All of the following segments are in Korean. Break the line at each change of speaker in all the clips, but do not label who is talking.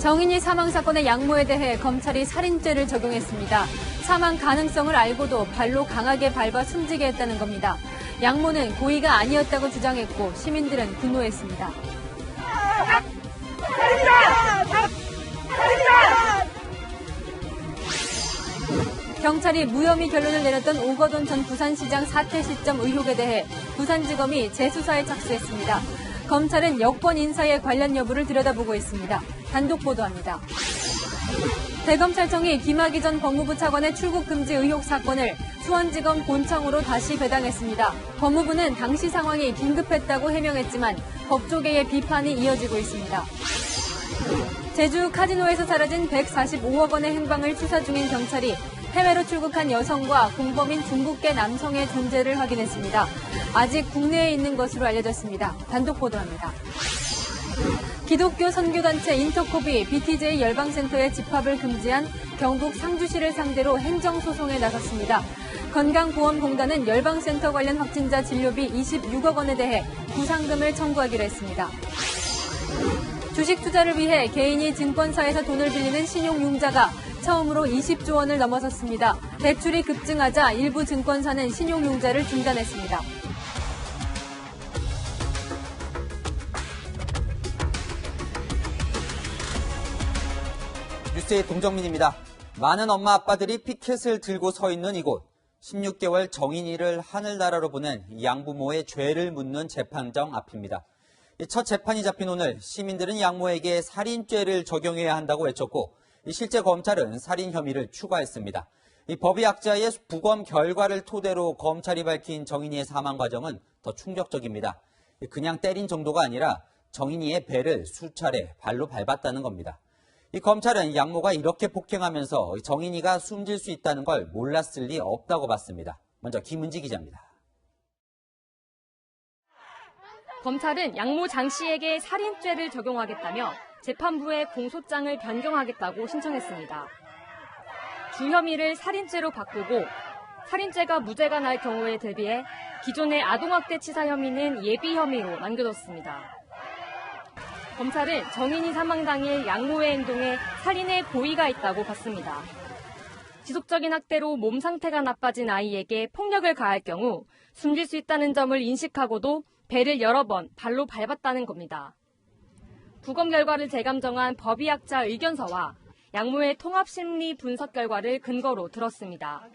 정인이 사망 사건의 양모에 대해 검찰이 살인죄를 적용했습니다. 사망 가능성을 알고도 발로 강하게 밟아 숨지게 했다는 겁니다. 양모는 고의가 아니었다고 주장했고 시민들은 분노했습니다. 경찰이 무혐의 결론을 내렸던 오거돈 전 부산시장 사퇴 시점 의혹에 대해 부산지검이 재수사에 착수했습니다. 검찰은 여권 인사의 관련 여부를 들여다보고 있습니다. 단독 보도합니다. 대검찰청이 김학의 전 법무부 차관의 출국 금지 의혹 사건을 수원지검 본청으로 다시 배당했습니다. 법무부는 당시 상황이 긴급했다고 해명했지만 법조계의 비판이 이어지고 있습니다. 제주 카지노에서 사라진 145억 원의 행방을 수사 중인 경찰이 해외로 출국한 여성과 공범인 중국계 남성의 존재를 확인했습니다. 아직 국내에 있는 것으로 알려졌습니다. 단독 보도합니다. 기독교 선교단체 인터콥이 BTJ 열방센터의 집합을 금지한 경북 상주시를 상대로 행정소송에 나섰습니다. 건강보험공단은 열방센터 관련 확진자 진료비 26억 원에 대해 구상금을 청구하기로 했습니다. 주식 투자를 위해 개인이 증권사에서 돈을 빌리는 신용융자가 처음으로 20조 원을 넘어섰습니다. 대출이 급증하자 일부 증권사는 신용융자를 중단했습니다.
뉴스의 동정민입니다. 많은 엄마 아빠들이 피켓을 들고 서 있는 이곳. 16개월 정인이를 하늘나라로 보낸 양부모의 죄를 묻는 재판정 앞입니다. 첫 재판이 잡힌 오늘 시민들은 양모에게 살인죄를 적용해야 한다고 외쳤고 실제 검찰은 살인 혐의를 추가했습니다. 법의학자의 부검 결과를 토대로 검찰이 밝힌 정인이의 사망 과정은 더 충격적입니다. 그냥 때린 정도가 아니라 정인이의 배를 수차례 발로 밟았다는 겁니다. 검찰은 양모가 이렇게 폭행하면서 정인이가 숨질 수 있다는 걸 몰랐을 리 없다고 봤습니다. 먼저 김은지 기자입니다.
검찰은 양모 장 씨에게 살인죄를 적용하겠다며 재판부에 공소장을 변경하겠다고 신청했습니다. 주 혐의를 살인죄로 바꾸고 살인죄가 무죄가 날 경우에 대비해 기존의 아동학대 치사 혐의는 예비 혐의로 남겨뒀습니다. 검찰은 정인이 사망 당일 양모의 행동에 살인의 고의가 있다고 봤습니다. 지속적인 학대로 몸 상태가 나빠진 아이에게 폭력을 가할 경우 숨질 수 있다는 점을 인식하고도 배를 여러 번 발로 밟았다는 겁니다. 부검 결과를 재감정한 법의학자 의견서와 양모의 통합심리 분석 결과를 근거로 들었습니다.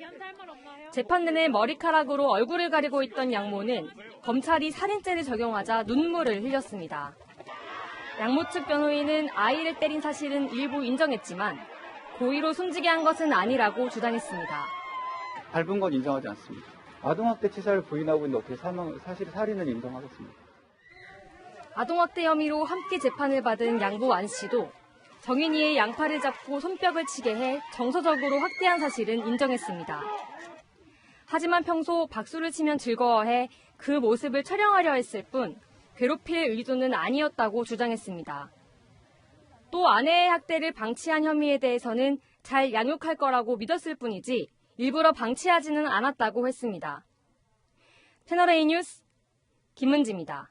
재판 내내 머리카락으로 얼굴을 가리고 있던 양모는 검찰이 살인죄를 적용하자 눈물을 흘렸습니다. 양모 측 변호인은 아이를 때린 사실은 일부 인정했지만 고의로 숨지게 한 것은 아니라고 주장했습니다.
밟은 건 인정하지 않습니다. 아동학대 치사를 부인하고 있는데 어떻게 사실 살인을 인정하겠습니까?
아동학대 혐의로 함께 재판을 받은 양부 안 씨도 정인이의 양팔을 잡고 손뼉을 치게 해 정서적으로 학대한 사실은 인정했습니다. 하지만 평소 박수를 치면 즐거워해 그 모습을 촬영하려 했을 뿐 괴롭힐 의도는 아니었다고 주장했습니다. 또 아내의 학대를 방치한 혐의에 대해서는 잘 양육할 거라고 믿었을 뿐이지 일부러 방치하지는 않았다고 했습니다. 채널A 뉴스 김은지입니다.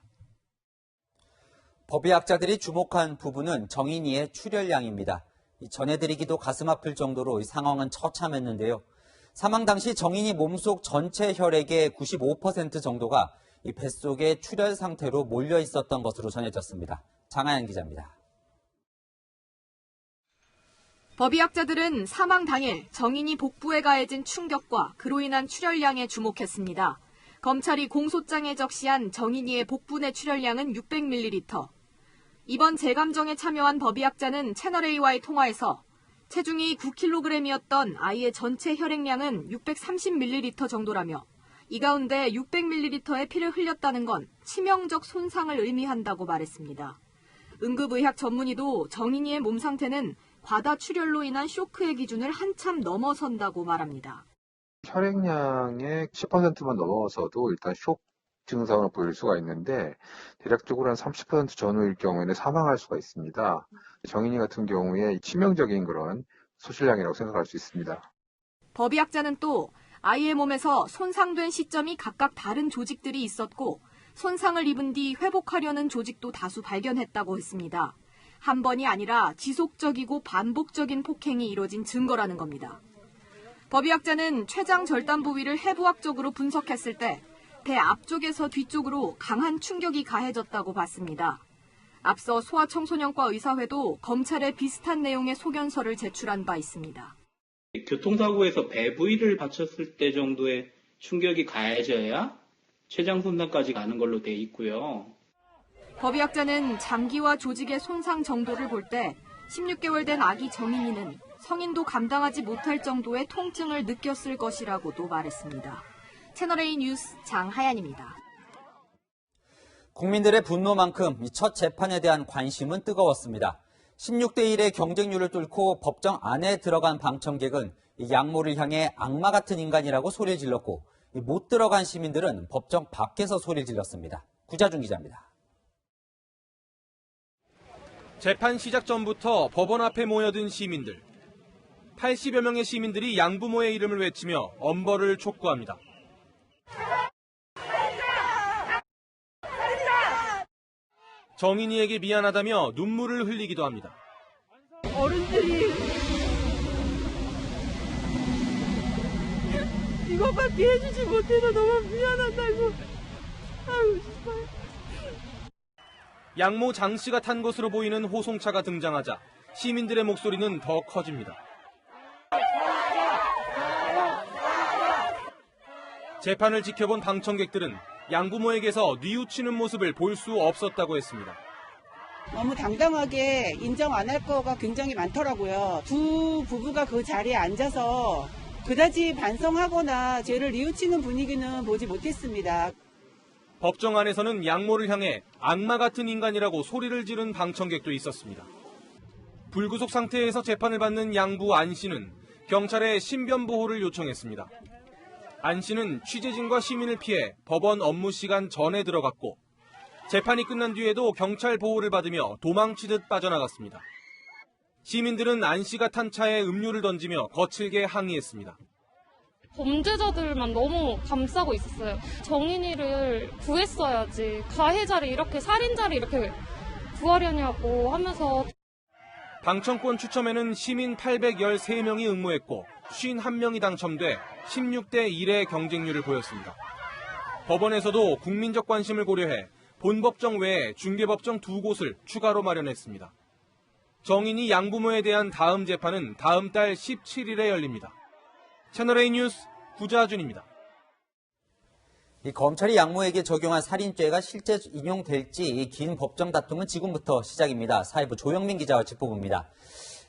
법의학자들이 주목한 부분은 정인이의 출혈량입니다. 전해드리기도 가슴 아플 정도로 상황은 처참했는데요. 사망 당시 정인이 몸속 전체 혈액의 95% 정도가 이 뱃속의 출혈 상태로 몰려 있었던 것으로 전해졌습니다. 장하연 기자입니다.
법의학자들은 사망 당일 정인이 복부에 가해진 충격과 그로 인한 출혈량에 주목했습니다. 검찰이 공소장에 적시한 정인이의 복부 내 출혈량은 600ml. 이번 재감정에 참여한 법의학자는 채널A와의 통화에서 체중이 9kg이었던 아이의 전체 혈액량은 630ml 정도라며 이 가운데 600ml의 피를 흘렸다는 건 치명적 손상을 의미한다고 말했습니다. 응급의학 전문의도 정인이의 몸 상태는 과다 출혈로 인한 쇼크의 기준을 한참 넘어선다고 말합니다.
혈액량의 10%만 넘어서도 일단 쇼크 증상을 보일 수가 있는데 대략적으로 한 30% 전후일 경우에는 사망할 수가 있습니다. 정인이 같은 경우에 치명적인 그런 소실량이라고 생각할 수 있습니다.
법의학자는 또 아이의 몸에서 손상된 시점이 각각 다른 조직들이 있었고 손상을 입은 뒤 회복하려는 조직도 다수 발견했다고 했습니다. 한 번이 아니라 지속적이고 반복적인 폭행이 이뤄진 증거라는 겁니다. 법의학자는 췌장 절단 부위를 해부학적으로 분석했을 때 배 앞쪽에서 뒤쪽으로 강한 충격이 가해졌다고 봤습니다. 앞서 소아청소년과 의사회도 검찰에 비슷한 내용의 소견서를 제출한 바 있습니다.
교통사고에서 배 부위를 받쳤을 때 정도의 충격이 가해져야 췌장 손상까지 가는 걸로 돼 있고요.
법의학자는 장기와 조직의 손상 정도를 볼 때 16개월 된 아기 정인이는 성인도 감당하지 못할 정도의 통증을 느꼈을 것이라고도 말했습니다. 채널A 뉴스 장하연입니다.
국민들의 분노만큼 이 첫 재판에 대한 관심은 뜨거웠습니다. 16대 1의 경쟁률을 뚫고 법정 안에 들어간 방청객은 이 양모를 향해 악마 같은 인간이라고 소리를 질렀고 못 들어간 시민들은 법정 밖에서 소리를 질렀습니다. 구자준 기자입니다.
재판 시작 전부터 법원 앞에 모여든 시민들. 80여 명의 시민들이 양부모의 이름을 외치며 엄벌을 촉구합니다. 정인이에게 미안하다며 눈물을 흘리기도 합니다.
어른들이 이것밖에 해주지 못해서 너무 미안하다고 하고 싶어요.
양모 장 씨가 탄 것으로 보이는 호송차가 등장하자 시민들의 목소리는 더 커집니다. 재판을 지켜본 방청객들은 양부모에게서 뉘우치는 모습을 볼 수 없었다고 했습니다.
너무 당당하게 인정 안 할 거가 굉장히 많더라고요. 두 부부가 그 자리에 앉아서 그다지 반성하거나 죄를 뉘우치는 분위기는 보지 못했습니다.
법정 안에서는 양모를 향해 악마 같은 인간이라고 소리를 지른 방청객도 있었습니다. 불구속 상태에서 재판을 받는 양부 안 씨는 경찰에 신변 보호를 요청했습니다. 안 씨는 취재진과 시민을 피해 법원 업무 시간 전에 들어갔고 재판이 끝난 뒤에도 경찰 보호를 받으며 도망치듯 빠져나갔습니다. 시민들은 안 씨가 탄 차에 음료를 던지며 거칠게 항의했습니다.
범죄자들만 너무 감싸고 있었어요. 정인이를 구했어야지. 가해자를 이렇게, 살인자를 이렇게 구하려냐고 하면서.
방청권 추첨에는 시민 813명이 응모했고 51명이 당첨돼 16대 1의 경쟁률을 보였습니다. 법원에서도 국민적 관심을 고려해 본법정 외에 중개법정 2곳을 추가로 마련했습니다. 정인이 양부모에 대한 다음 재판은 다음 달 17일에 열립니다. 채널A 뉴스 구자준입니다.
이 검찰이 양모에게 적용한 살인죄가 실제 인용될지 긴 법정 다툼은 지금부터 시작입니다. 사회부 조영민 기자와 짚어봅니다.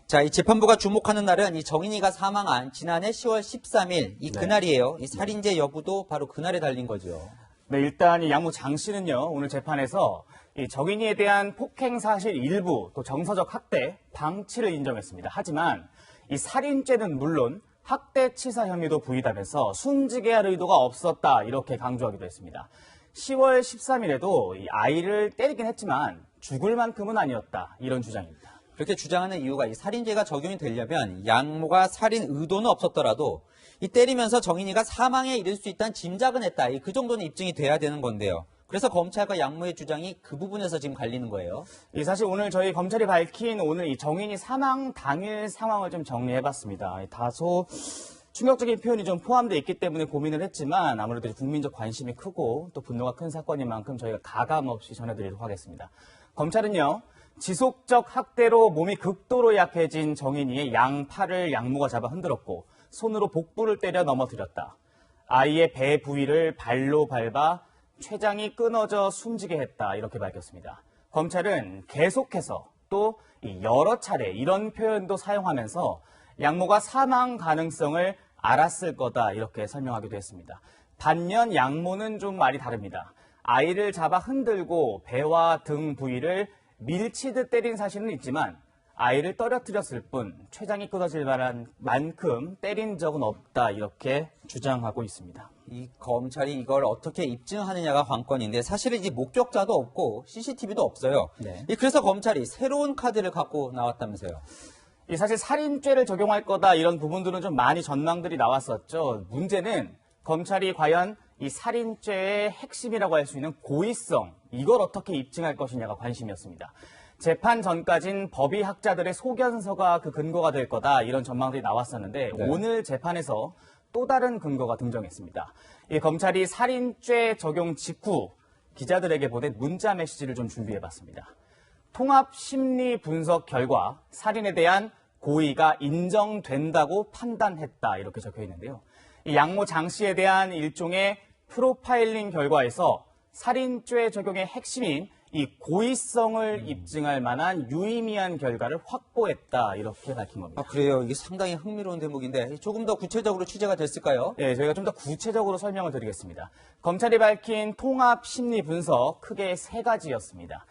자, 이 재판부가 주목하는 날은 이 정인이가 사망한 지난해 10월 13일 이 그날이에요. 이 살인죄 여부도 바로 그날에 달린 거죠.
네, 일단 이 양모 장 씨는요, 오늘 재판에서 이 정인이에 대한 폭행 사실 일부, 또 정서적 학대, 방치를 인정했습니다. 하지만 이 살인죄는 물론 학대치사 혐의도 부인하면서 숨지게 할 의도가 없었다, 이렇게 강조하기도 했습니다. 10월 13일에도 이 아이를 때리긴 했지만 죽을 만큼은 아니었다, 이런 주장입니다.
그렇게 주장하는 이유가 이 살인죄가 적용이 되려면 양모가 살인 의도는 없었더라도 이 때리면서 정인이가 사망에 이를 수 있다는 짐작은 했다. 그 정도는 입증이 돼야 되는 건데요. 그래서 검찰과 양모의 주장이 그 부분에서 지금 갈리는 거예요.
사실 오늘 저희 검찰이 밝힌 오늘 이 정인이 사망 당일 상황을 좀 정리해봤습니다. 다소 충격적인 표현이 좀 포함되어 있기 때문에 고민을 했지만 아무래도 국민적 관심이 크고 또 분노가 큰 사건인 만큼 저희가 가감없이 전해드리도록 하겠습니다. 검찰은요, 지속적 학대로 몸이 극도로 약해진 정인이의 양팔을 양모가 잡아 흔들었고 손으로 복부를 때려 넘어뜨렸다. 아이의 배 부위를 발로 밟아 췌장이 끊어져 숨지게 했다, 이렇게 밝혔습니다. 검찰은 계속해서 또 여러 차례 이런 표현도 사용하면서 양모가 사망 가능성을 알았을 거다, 이렇게 설명하기도 했습니다. 반면 양모는 좀 말이 다릅니다. 아이를 잡아 흔들고 배와 등 부위를 밀치듯 때린 사실은 있지만 아이를 떨어뜨렸을 뿐 췌장이 끊어질 만큼 때린 적은 없다, 이렇게 주장하고 있습니다.
이 검찰이 이걸 어떻게 입증하느냐가 관건인데 사실은 이 목격자도 없고 CCTV도 없어요.
네.
그래서 검찰이 새로운 카드를 갖고 나왔다면서요.
사실 살인죄를 적용할 거다, 이런 부분들은 좀 많이 전망들이 나왔었죠. 문제는 검찰이 과연 이 살인죄의 핵심이라고 할 수 있는 고의성, 이걸 어떻게 입증할 것이냐가 관심이었습니다. 재판 전까진 법의학자들의 소견서가 그 근거가 될 거다 이런 전망들이 나왔었는데
네.
오늘 재판에서 또 다른 근거가 등장했습니다. 이 검찰이 살인죄 적용 직후 기자들에게 보낸 문자 메시지를 좀 준비해봤습니다. 통합 심리 분석 결과 살인에 대한 고의가 인정된다고 판단했다 이렇게 적혀 있는데요. 이 양모 장 씨에 대한 일종의 프로파일링 결과에서 살인죄 적용의 핵심인 이 고의성을 입증할 만한 유의미한 결과를 확보했다 이렇게 밝힌 겁니다.
아, 그래요. 이게 상당히 흥미로운 대목인데 조금 더 구체적으로 취재가 됐을까요?
네, 저희가 좀 더 구체적으로 설명을 드리겠습니다. 검찰이 밝힌 통합 심리 분석 크게 세 가지였습니다.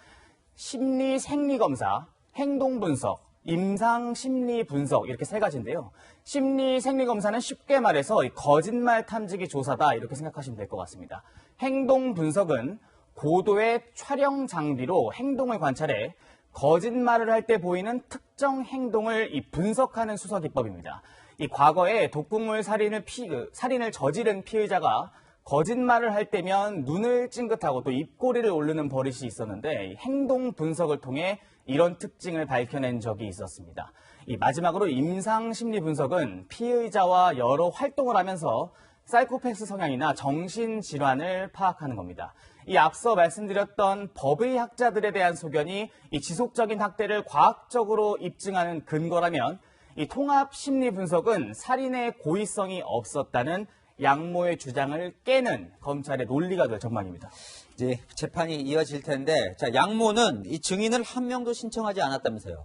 심리 생리 검사, 행동 분석, 임상 심리 분석 이렇게 세 가지인데요. 심리 생리 검사는 쉽게 말해서 이 거짓말 탐지기 조사다 이렇게 생각하시면 될 것 같습니다. 행동 분석은 고도의 촬영 장비로 행동을 관찰해 거짓말을 할 때 보이는 특정 행동을 분석하는 수사 기법입니다. 이 과거에 독극물 살인을 저지른 피의자가 거짓말을 할 때면 눈을 찡긋하고 또 입꼬리를 오르는 버릇이 있었는데 행동 분석을 통해 이런 특징을 밝혀낸 적이 있었습니다. 이 마지막으로 임상 심리 분석은 피의자와 여러 활동을 하면서 사이코패스 성향이나 정신질환을 파악하는 겁니다. 이 앞서 말씀드렸던 법의학자들에 대한 소견이 이 지속적인 학대를 과학적으로 입증하는 근거라면 이 통합 심리 분석은 살인의 고의성이 없었다는 양모의 주장을 깨는 검찰의 논리가 될 전망입니다.
이제 재판이 이어질 텐데, 자, 양모는 이 증인을 한 명도 신청하지 않았다면서요?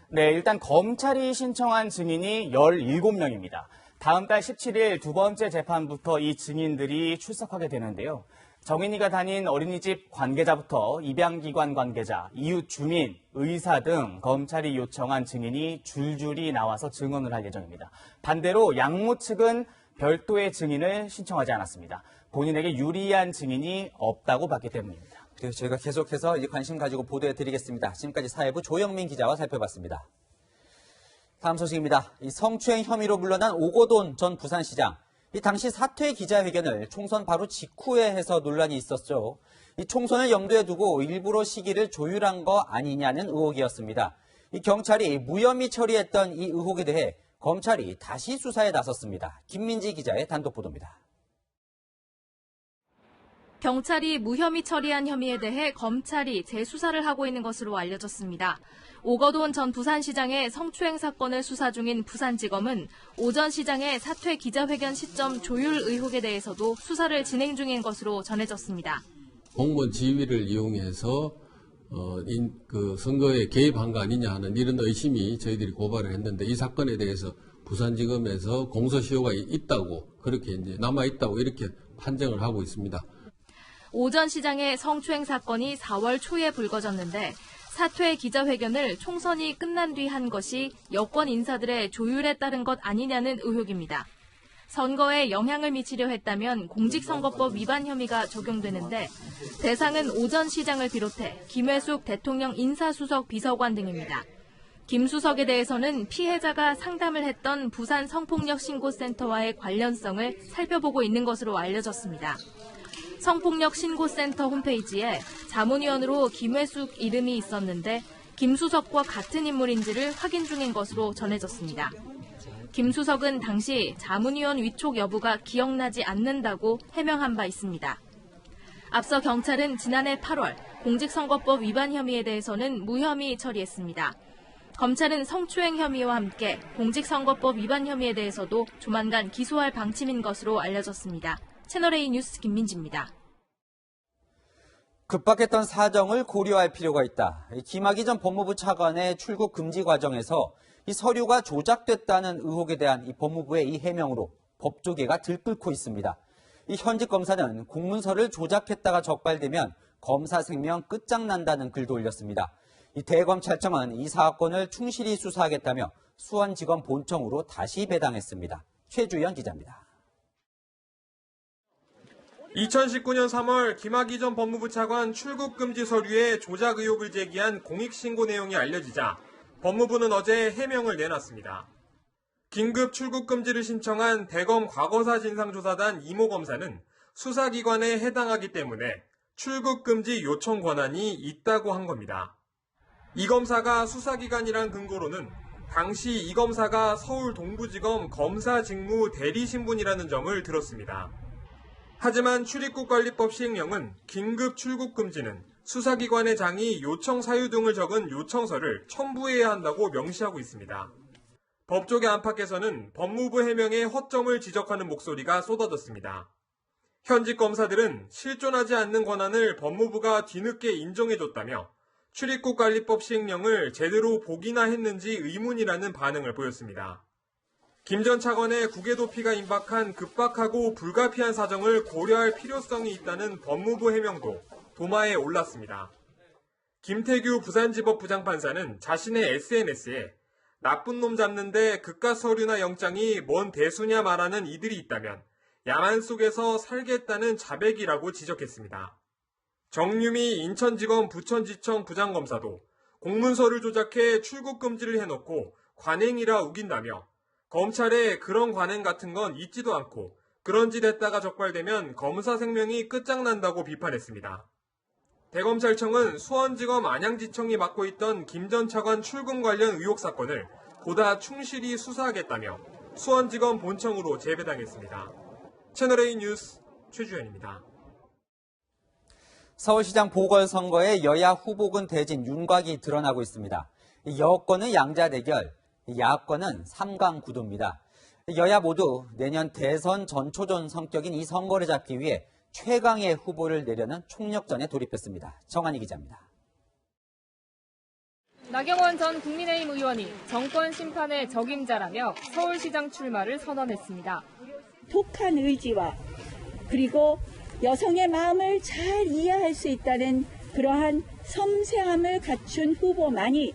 네, 일단 검찰이 신청한 증인이 17명입니다. 다음 달 17일 두 번째 재판부터 이 증인들이 출석하게 되는데요. 정인이가 다닌 어린이집 관계자부터 입양기관 관계자, 이웃 주민, 의사 등 검찰이 요청한 증인이 줄줄이 나와서 증언을 할 예정입니다. 반대로 양모 측은 별도의 증인을 신청하지 않았습니다. 본인에게 유리한 증인이 없다고 봤기 때문입니다.
그래서 저희가 계속해서 이 관심 가지고 보도해드리겠습니다. 지금까지 사회부 조영민 기자와 살펴봤습니다. 다음 소식입니다. 이 성추행 혐의로 물러난 오거돈 전 부산시장. 이 당시 사퇴 기자회견을 총선 바로 직후에 해서 논란이 있었죠. 이 총선을 염두에 두고 일부러 시기를 조율한 거 아니냐는 의혹이었습니다. 이 경찰이 무혐의 처리했던 이 의혹에 대해 검찰이 다시 수사에 나섰습니다. 김민지 기자의 단독 보도입니다.
경찰이 무혐의 처리한 혐의에 대해 검찰이 재수사를 하고 있는 것으로 알려졌습니다. 오거돈 전 부산시장의 성추행 사건을 수사 중인 부산지검은 오 전 시장의 사퇴 기자회견 시점 조율 의혹에 대해서도 수사를 진행 중인 것으로 전해졌습니다.
공무원 지위를 이용해서 선거에 개입한 거 아니냐 하는 이런 의심이 저희들이 고발을 했는데 이 사건에 대해서 부산지검에서 공소시효가 있다고 그렇게 이제 남아있다고 이렇게 판정을 하고 있습니다.
오 전 시장의 성추행 사건이 4월 초에 불거졌는데 사퇴 기자회견을 총선이 끝난 뒤 한 것이 여권 인사들의 조율에 따른 것 아니냐는 의혹입니다. 선거에 영향을 미치려 했다면 공직선거법 위반 혐의가 적용되는데 대상은 오 전 시장을 비롯해 김회숙 대통령 인사수석 비서관 등입니다. 김 수석에 대해서는 피해자가 상담을 했던 부산 성폭력 신고센터와의 관련성을 살펴보고 있는 것으로 알려졌습니다. 성폭력 신고센터 홈페이지에 자문위원으로 김회숙 이름이 있었는데 김 수석과 같은 인물인지를 확인 중인 것으로 전해졌습니다. 김 수석은 당시 자문위원 위촉 여부가 기억나지 않는다고 해명한 바 있습니다. 앞서 경찰은 지난해 8월 공직선거법 위반 혐의에 대해서는 무혐의 처리했습니다. 검찰은 성추행 혐의와 함께 공직선거법 위반 혐의에 대해서도 조만간 기소할 방침인 것으로 알려졌습니다. 채널A 뉴스 김민지입니다.
급박했던 사정을 고려할 필요가 있다. 김학의 전 법무부 차관의 출국 금지 과정에서 이 서류가 조작됐다는 의혹에 대한 이 법무부의 이 해명으로 법조계가 들끓고 있습니다. 이 현직 검사는 공문서를 조작했다가 적발되면 검사 생명 끝장난다는 글도 올렸습니다. 이 대검찰청은 이 사건을 충실히 수사하겠다며 수원지검 본청으로 다시 배당했습니다. 최주연 기자입니다.
2019년 3월 김학의 전 법무부 차관 출국 금지 서류에 조작 의혹을 제기한 공익신고 내용이 알려지자 법무부는 어제 해명을 내놨습니다. 긴급 출국 금지를 신청한 대검 과거사 진상조사단 이모 검사는 수사기관에 해당하기 때문에 출국 금지 요청 권한이 있다고 한 겁니다. 이 검사가 수사기관이란 근거로는 당시 이 검사가 서울 동부지검 검사 직무 대리신분이라는 점을 들었습니다. 하지만 출입국관리법 시행령은 긴급 출국 금지는 수사기관의 장이 요청 사유 등을 적은 요청서를 첨부해야 한다고 명시하고 있습니다. 법조계 안팎에서는 법무부 해명의 허점을 지적하는 목소리가 쏟아졌습니다. 현직 검사들은 실존하지 않는 권한을 법무부가 뒤늦게 인정해줬다며 출입국관리법 시행령을 제대로 보기나 했는지 의문이라는 반응을 보였습니다. 김 전 차관의 국외 도피가 임박한 급박하고 불가피한 사정을 고려할 필요성이 있다는 법무부 해명도 도마에 올랐습니다. 김태규 부산지법 부장판사는 자신의 SNS에 나쁜 놈 잡는데 그깟 서류나 영장이 뭔 대수냐 말하는 이들이 있다면 야만 속에서 살겠다는 자백이라고 지적했습니다. 정유미 인천지검 부천지청 부장검사도 공문서를 조작해 출국 금지를 해놓고 관행이라 우긴다며 검찰에 그런 관행 같은 건 있지도 않고 그런 짓 했다가 적발되면 검사 생명이 끝장난다고 비판했습니다. 대검찰청은 수원지검 안양지청이 맡고 있던 김 전 차관 출금 관련 의혹 사건을 보다 충실히 수사하겠다며 수원지검 본청으로 재배당했습니다. 채널A 뉴스 최주현입니다.
서울시장 보궐선거에 여야 후보군 대진 윤곽이 드러나고 있습니다. 여권은 양자 대결, 야권은 3강 구도입니다. 여야 모두 내년 대선 전초전 성격인 이 선거를 잡기 위해 최강의 후보를 내려는 총력전에 돌입했습니다. 정한희 기자입니다.
나경원 전 국민의힘 의원이 정권 심판의 적임자라며 서울시장 출마를 선언했습니다.
독한 의지와 그리고 여성의 마음을 잘 이해할 수 있다는 그러한 섬세함을 갖춘 후보만이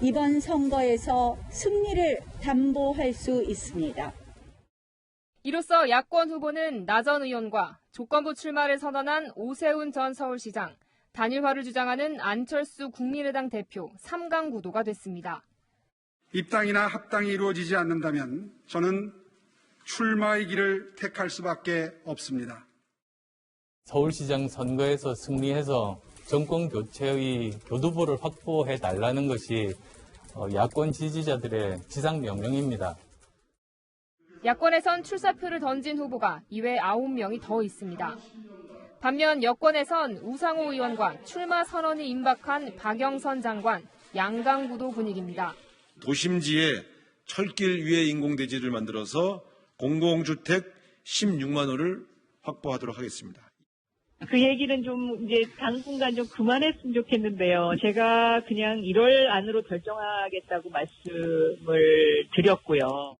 이번 선거에서 승리를 담보할 수 있습니다.
이로써 야권 후보는 나 전 의원과 조건부 출마를 선언한 오세훈 전 서울시장, 단일화를 주장하는 안철수 국민의당 대표 3강 구도가 됐습니다.
입당이나 합당이 이루어지지 않는다면 저는 출마의 길을 택할 수밖에 없습니다.
서울시장 선거에서 승리해서 정권 교체의 교두보를 확보해 달라는 것이 야권 지지자들의 지상 명령입니다.
야권에선 출사표를 던진 후보가 이외 9명이 더 있습니다. 반면 여권에선 우상호 의원과 출마 선언이 임박한 박영선 장관, 양강 구도 분위기입니다.
도심지에 철길 위에 인공대지를 만들어서 공공주택 16만 호를 확보하도록 하겠습니다.
그 얘기는 좀 이제 당분간 좀 그만했으면 좋겠는데요. 제가 그냥 1월 안으로 결정하겠다고 말씀을 드렸고요.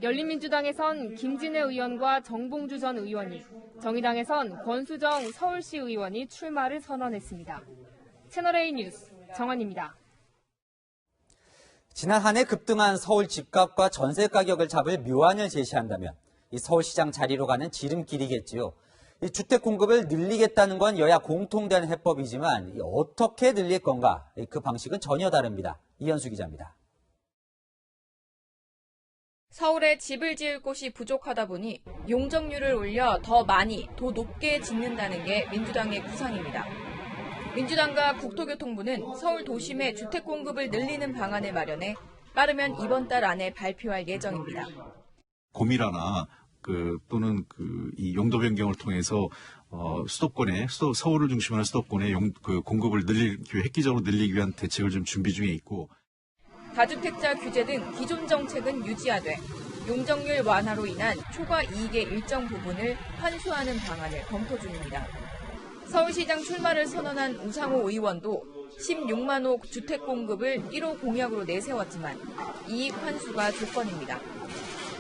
열린민주당에선 김진애 의원과 정봉주 전 의원이, 정의당에선 권수정 서울시 의원이 출마를 선언했습니다. 채널A 뉴스 정한입니다.
지난 한 해 급등한 서울 집값과 전세 가격을 잡을 묘안을 제시한다면 이 서울시장 자리로 가는 지름길이겠지요. 이 주택 공급을 늘리겠다는 건 여야 공통된 해법이지만 어떻게 늘릴 건가? 그 방식은 전혀 다릅니다. 이현수 기자입니다.
서울에 집을 지을 곳이 부족하다 보니 용적률을 올려 더 많이, 더 높게 짓는다는 게 민주당의 구상입니다. 민주당과 국토교통부는 서울 도심의 주택 공급을 늘리는 방안을 마련해 빠르면 이번 달 안에 발표할 예정입니다.
고밀화나 또는 이 용도 변경을 통해서 서울을 중심으로 한 수도권의 공급을 획기적으로 늘리기 위한 대책을 좀 준비 중에 있고.
다주택자 규제 등 기존 정책은 유지하되 용적률 완화로 인한 초과 이익의 일정 부분을 환수하는 방안을 검토 중입니다. 서울시장 출마를 선언한 우상호 의원도 16만 호 주택 공급을 1호 공약으로 내세웠지만 이익 환수가 조건입니다.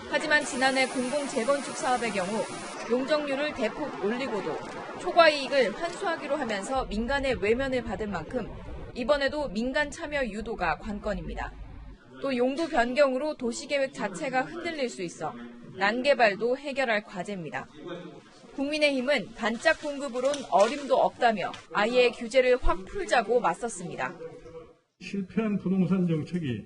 하지만 지난해 공공재건축 사업의 경우 용적률을 대폭 올리고도 초과 이익을 환수하기로 하면서 민간의 외면을 받은 만큼 이번에도 민간 참여 유도가 관건입니다. 또 용도 변경으로 도시계획 자체가 흔들릴 수 있어 난개발도 해결할 과제입니다. 국민의힘은 반짝 공급으론 어림도 없다며 아예 규제를 확 풀자고 맞섰습니다.
실패한 부동산 정책이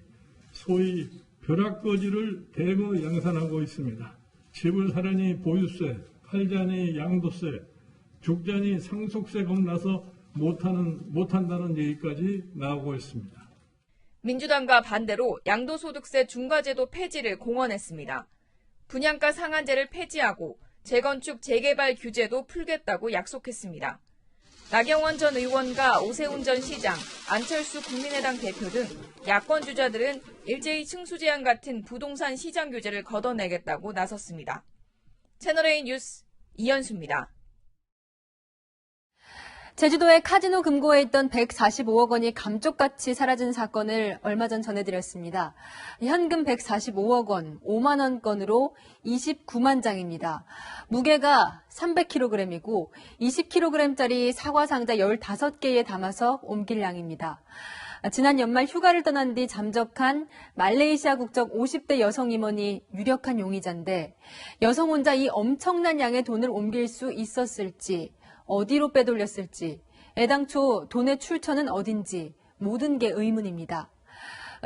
소위 벼락거지를 대거 양산하고 있습니다. 집을 사려니 보유세, 팔자니 양도세, 죽전이 상속세 겁나서 못한다는 얘기까지 나오고 있습니다.
민주당과 반대로 양도소득세 중과제도 폐지를 공언했습니다. 분양가 상한제를 폐지하고 재건축 재개발 규제도 풀겠다고 약속했습니다. 나경원 전 의원과 오세훈 전 시장, 안철수 국민의당 대표 등 야권 주자들은 일제히 층수 제한 같은 부동산 시장 규제를 걷어내겠다고 나섰습니다. 채널A 뉴스 이현수입니다.
제주도의 카지노 금고에 있던 145억 원이 감쪽같이 사라진 사건을 얼마 전 전해드렸습니다. 현금 145억 원, 5만 원권으로 29만 장입니다. 무게가 300kg이고 20kg짜리 사과 상자 15개에 담아서 옮길 양입니다. 지난 연말 휴가를 떠난 뒤 잠적한 말레이시아 국적 50대 여성 임원이 유력한 용의자인데 여성 혼자 이 엄청난 양의 돈을 옮길 수 있었을지, 어디로 빼돌렸을지, 애당초 돈의 출처는 어딘지 모든 게 의문입니다.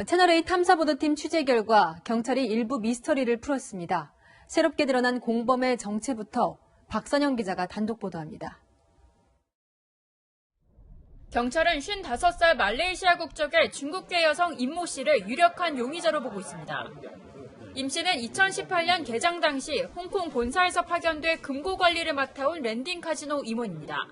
채널A 탐사보도팀 취재 결과 경찰이 일부 미스터리를 풀었습니다. 새롭게 드러난 공범의 정체부터 박선영 기자가 단독 보도합니다.
경찰은 55살 말레이시아 국적의 중국계 여성 임모 씨를 유력한 용의자로 보고 있습니다. 임 씨는 2018년 개장 당시 홍콩 본사에서 파견돼 금고 관리를 맡아온 랜딩 카지노 임원입니다.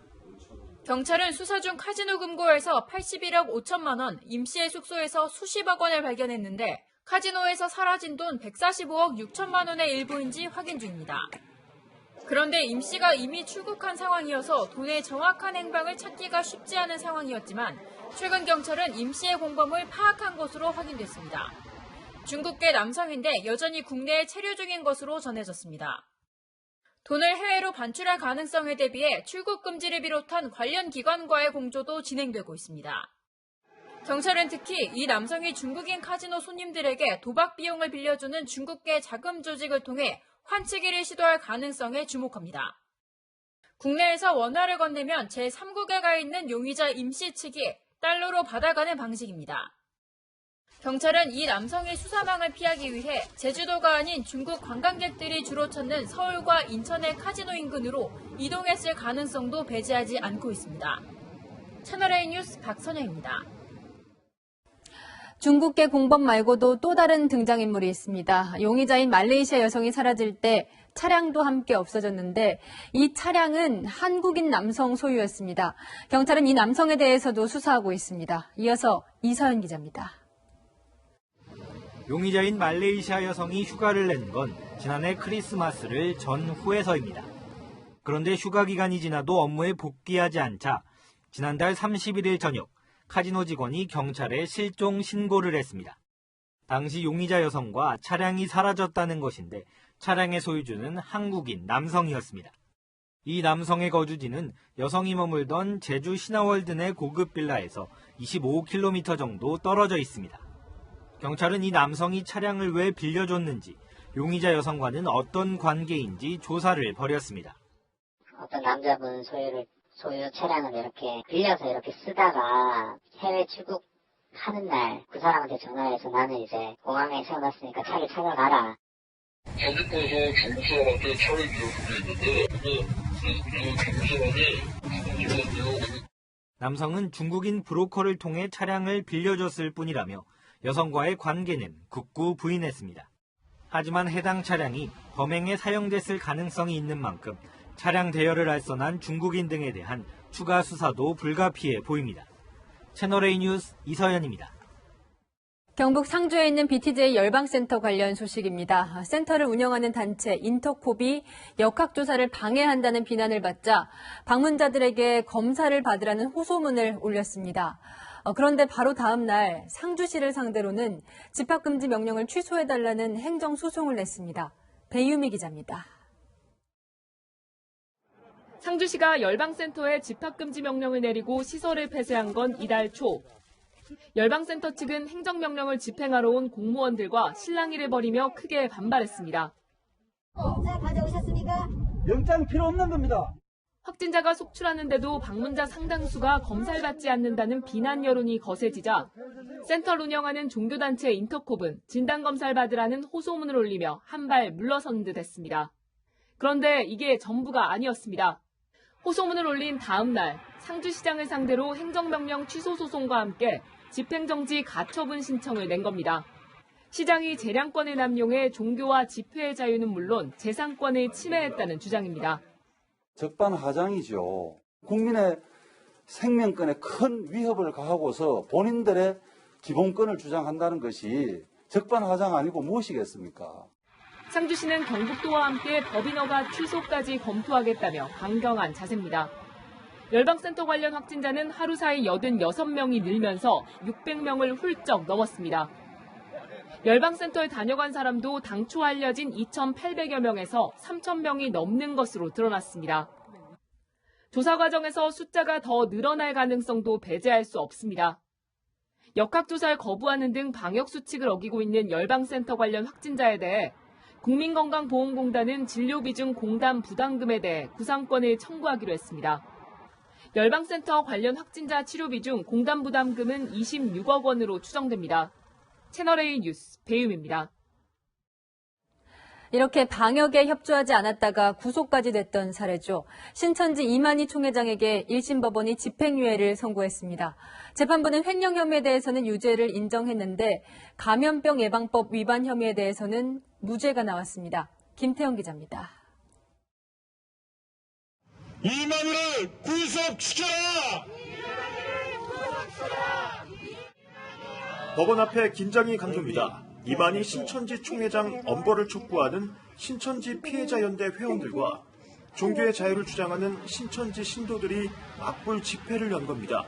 경찰은 수사 중 카지노 금고에서 81억 5천만 원, 임 씨의 숙소에서 수십억 원을 발견했는데 카지노에서 사라진 돈 145억 6천만 원의 일부인지 확인 중입니다. 그런데 임 씨가 이미 출국한 상황이어서 돈의 정확한 행방을 찾기가 쉽지 않은 상황이었지만 최근 경찰은 임 씨의 공범을 파악한 것으로 확인됐습니다. 중국계 남성인데 여전히 국내에 체류 중인 것으로 전해졌습니다. 돈을 해외로 반출할 가능성에 대비해 출국 금지를 비롯한 관련 기관과의 공조도 진행되고 있습니다. 경찰은 특히 이 남성이 중국인 카지노 손님들에게 도박 비용을 빌려주는 중국계 자금 조직을 통해 환치기를 시도할 가능성에 주목합니다. 국내에서 원화를 건네면 제3국에 가 있는 용의자 임 씨 측이 달러로 받아가는 방식입니다. 경찰은 이 남성의 수사망을 피하기 위해 제주도가 아닌 중국 관광객들이 주로 찾는 서울과 인천의 카지노 인근으로 이동했을 가능성도 배제하지 않고 있습니다. 채널A 뉴스 박선영입니다.
중국계 공범 말고도 또 다른 등장인물이 있습니다. 용의자인 말레이시아 여성이 사라질 때 차량도 함께 없어졌는데 이 차량은 한국인 남성 소유였습니다. 경찰은 이 남성에 대해서도 수사하고 있습니다. 이어서 이서연 기자입니다.
용의자인 말레이시아 여성이 휴가를 낸 건 지난해 크리스마스를 전후에서입니다. 그런데 휴가 기간이 지나도 업무에 복귀하지 않자 지난달 31일 저녁 카지노 직원이 경찰에 실종 신고를 했습니다. 당시 용의자 여성과 차량이 사라졌다는 것인데 차량의 소유주는 한국인 남성이었습니다. 이 남성의 거주지는 여성이 머물던 제주 신화월드 내 고급 빌라에서 25km 정도 떨어져 있습니다. 경찰은 이 남성이 차량을 왜 빌려줬는지, 용의자 여성과는 어떤 관계인지 조사를 벌였습니다.
어떤 남자분 소유 차량을 이렇게 빌려서 이렇게 쓰다가 해외 출국하는 날 그 사람한테 전화해서 나는 이제 공항에 세워놨으니까 차를 찾아가라.
자기 거에서 중국 사람한테 차를 빌려준 게 있는데 근데 그 중국 사람이
남성은 중국인 브로커를 통해 차량을 빌려줬을 뿐이라며 여성과의 관계는 굳고 부인했습니다. 하지만 해당 차량이 범행에 사용됐을 가능성이 있는 만큼 차량 대여를 알선한 중국인 등에 대한 추가 수사도 불가피해 보입니다. 채널A 뉴스 이서연입니다.
경북 상주에 있는 BTJ 열방센터 관련 소식입니다. 센터를 운영하는 단체 인터콥이 역학조사를 방해한다는 비난을 받자 방문자들에게 검사를 받으라는 호소문을 올렸습니다. 그런데 바로 다음 날 상주시를 상대로는 집합금지 명령을 취소해달라는 행정소송을 냈습니다. 배유미 기자입니다.
상주시가 열방센터에 집합금지 명령을 내리고 시설을 폐쇄한 건 이달 초. 열방센터 측은 행정명령을 집행하러 온 공무원들과 실랑이를 벌이며 크게 반발했습니다.
영장 가져오셨습니까?
영장 필요 없는 겁니다.
확진자가 속출하는데도 방문자 상당수가 검사를 받지 않는다는 비난 여론이 거세지자 센터를 운영하는 종교단체 인터콥은 진단검사를 받으라는 호소문을 올리며 한 발 물러선 듯 했습니다. 그런데 이게 전부가 아니었습니다. 호소문을 올린 다음 날 상주시장을 상대로 행정명령 취소 소송과 함께 집행정지 가처분 신청을 낸 겁니다. 시장이 재량권을 남용해 종교와 집회의 자유는 물론 재산권을 침해했다는 주장입니다.
적반하장이죠. 국민의 생명권에 큰 위협을 가하고서 본인들의 기본권을 주장한다는 것이 적반하장 아니고 무엇이겠습니까?
상주시는 경북도와 함께 법인 허가 취소까지 검토하겠다며 강경한 자세입니다. 열방센터 관련 확진자는 하루 사이 86명이 늘면서 600명을 훌쩍 넘었습니다. 열방센터에 다녀간 사람도 당초 알려진 2,800여 명에서 3,000명이 넘는 것으로 드러났습니다. 조사 과정에서 숫자가 더 늘어날 가능성도 배제할 수 없습니다. 역학조사를 거부하는 등 방역수칙을 어기고 있는 열방센터 관련 확진자에 대해 국민건강보험공단은 진료비중 공단 부담금에 대해 구상권을 청구하기로 했습니다. 열방센터 관련 확진자 치료비 중 공단 부담금은 26억 원으로 추정됩니다. 채널A 뉴스 배유미입니다.
이렇게 방역에 협조하지 않았다가 구속까지 됐던 사례죠. 신천지 이만희 총회장에게 1심 법원이 집행유예를 선고했습니다. 재판부는 횡령 혐의에 대해서는 유죄를 인정했는데 감염병 예방법 위반 혐의에 대해서는 무죄가 나왔습니다. 김태형 기자입니다.
이만희를 구속시켜라!
법원 앞에 긴장이 감돕니다. 이만희 신천지 총회장 엄벌을 촉구하는 신천지 피해자연대 회원들과 종교의 자유를 주장하는 신천지 신도들이 맞불 집회를 연 겁니다.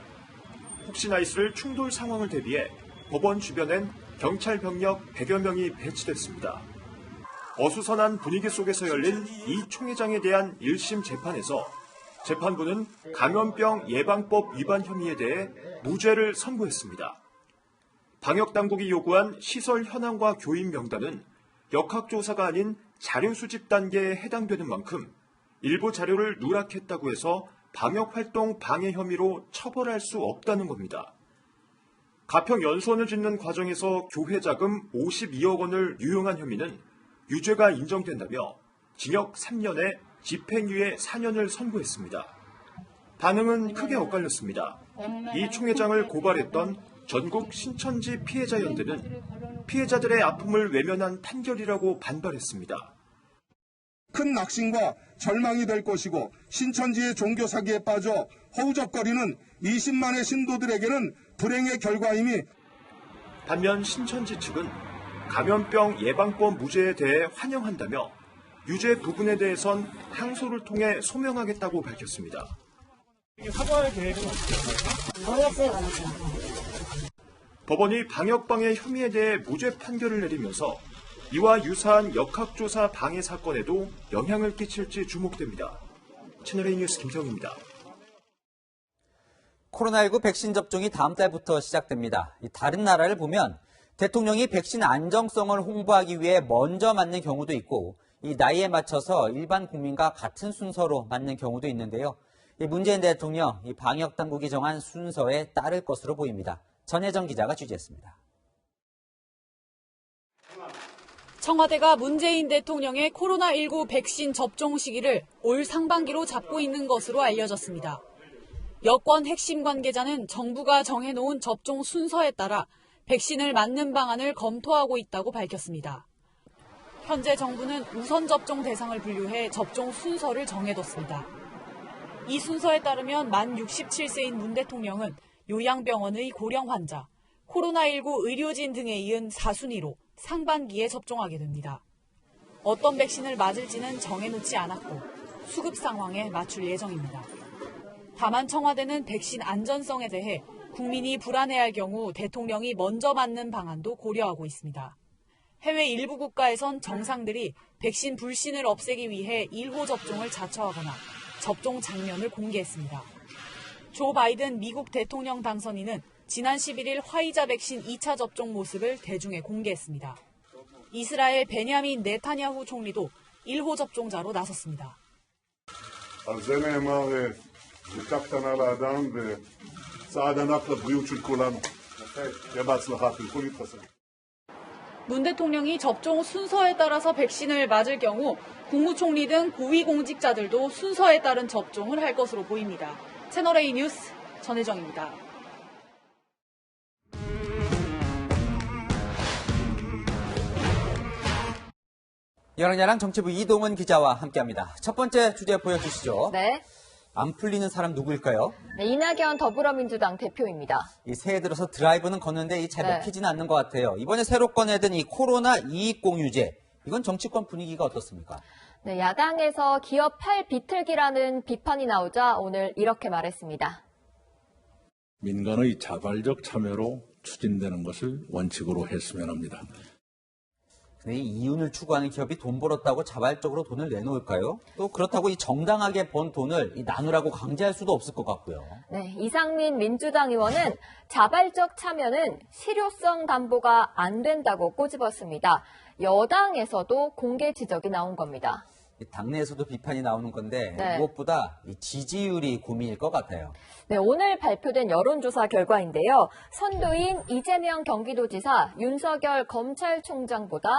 혹시나 있을 충돌 상황을 대비해 법원 주변엔 경찰 병력 100여 명이 배치됐습니다. 어수선한 분위기 속에서 열린 이 총회장에 대한 1심 재판에서 재판부는 감염병 예방법 위반 혐의에 대해 무죄를 선고했습니다. 방역당국이 요구한 시설 현황과 교인 명단은 역학조사가 아닌 자료 수집 단계에 해당되는 만큼 일부 자료를 누락했다고 해서 방역활동 방해 혐의로 처벌할 수 없다는 겁니다. 가평 연수원을 짓는 과정에서 교회 자금 52억 원을 유용한 혐의는 유죄가 인정된다며 징역 3년에 집행유예 4년을 선고했습니다. 반응은 크게 엇갈렸습니다. 이 총회장을 고발했던 전국 신천지 피해자연대는 피해자들의 아픔을 외면한 판결이라고 반발했습니다.
큰 낙심과 절망이 될 것이고 신천지의 종교 사기에 빠져 허우적거리는 20만의 신도들에게는 불행의 결과임이.
반면 신천지 측은 감염병 예방법 무죄에 대해 환영한다며 유죄 부분에 대해선 항소를 통해 소명하겠다고 밝혔습니다.
사과할 계획은 없습니까?
모르겠어요.
법원이 방역방해 혐의에 대해 무죄 판결을 내리면서 이와 유사한 역학조사 방해 사건에도 영향을 끼칠지 주목됩니다. 채널A 뉴스 김태형입니다.
코로나19 백신 접종이 다음 달부터 시작됩니다. 다른 나라를 보면 대통령이 백신 안정성을 홍보하기 위해 먼저 맞는 경우도 있고 이 나이에 맞춰서 일반 국민과 같은 순서로 맞는 경우도 있는데요. 문재인 대통령 이 방역 당국이 정한 순서에 따를 것으로 보입니다. 전혜정 기자가 취재했습니다.
청와대가 문재인 대통령의 코로나19 백신 접종 시기를 올 상반기로 잡고 있는 것으로 알려졌습니다. 여권 핵심 관계자는 정부가 정해놓은 접종 순서에 따라 백신을 맞는 방안을 검토하고 있다고 밝혔습니다. 현재 정부는 우선 접종 대상을 분류해 접종 순서를 정해뒀습니다. 이 순서에 따르면 만 67세인 문 대통령은 요양병원의 고령 환자, 코로나19 의료진 등에 이은 4순위로 상반기에 접종하게 됩니다. 어떤 백신을 맞을지는 정해놓지 않았고 수급 상황에 맞출 예정입니다. 다만 청와대는 백신 안전성에 대해 국민이 불안해할 경우 대통령이 먼저 맞는 방안도 고려하고 있습니다. 해외 일부 국가에선 정상들이 백신 불신을 없애기 위해 1호 접종을 자처하거나 접종 장면을 공개했습니다. 조 바이든 미국 대통령 당선인은 지난 11일 화이자 백신 2차 접종 모습을 대중에 공개했습니다. 이스라엘 베냐민 네타냐후 총리도 1호 접종자로 나섰습니다. 문 대통령이 접종 순서에 따라서 백신을 맞을 경우
국무총리 등 고위공직자들도 순서에 따른 접종을 할 것으로 보입니다. 채널A 뉴스 전혜정입니다.
여랑야랑 정치부 이동은 기자와 함께합니다. 첫 번째 주제 보여주시죠.
네.
안 풀리는 사람 누구일까요?
네, 이낙연 더불어민주당 대표입니다.
이 새해 들어서 드라이브는 걷는데 잘
네.
먹히지는 않는 것 같아요. 이번에 새로 꺼내든 이 코로나 이익공유제, 이건 정치권 분위기가 어떻습니까?
네, 야당에서 기업 팔 비틀기라는 비판이 나오자 오늘 이렇게 말했습니다.
민간의 자발적 참여로 추진되는 것을 원칙으로 했으면 합니다.
근데 이 이윤을 추구하는 기업이 돈 벌었다고 자발적으로 돈을 내놓을까요? 또 그렇다고 이 정당하게 번 돈을 나누라고 강제할 수도 없을 것 같고요.
네, 이상민 민주당 의원은 자발적 참여는 실효성 담보가 안 된다고 꼬집었습니다. 여당에서도 공개 지적이 나온 겁니다.
당내에서도 비판이 나오는 건데
네.
무엇보다 이 지지율이 고민일 것 같아요.
네, 오늘 발표된 여론조사 결과인데요. 선두인 이재명 경기도지사, 윤석열 검찰총장보다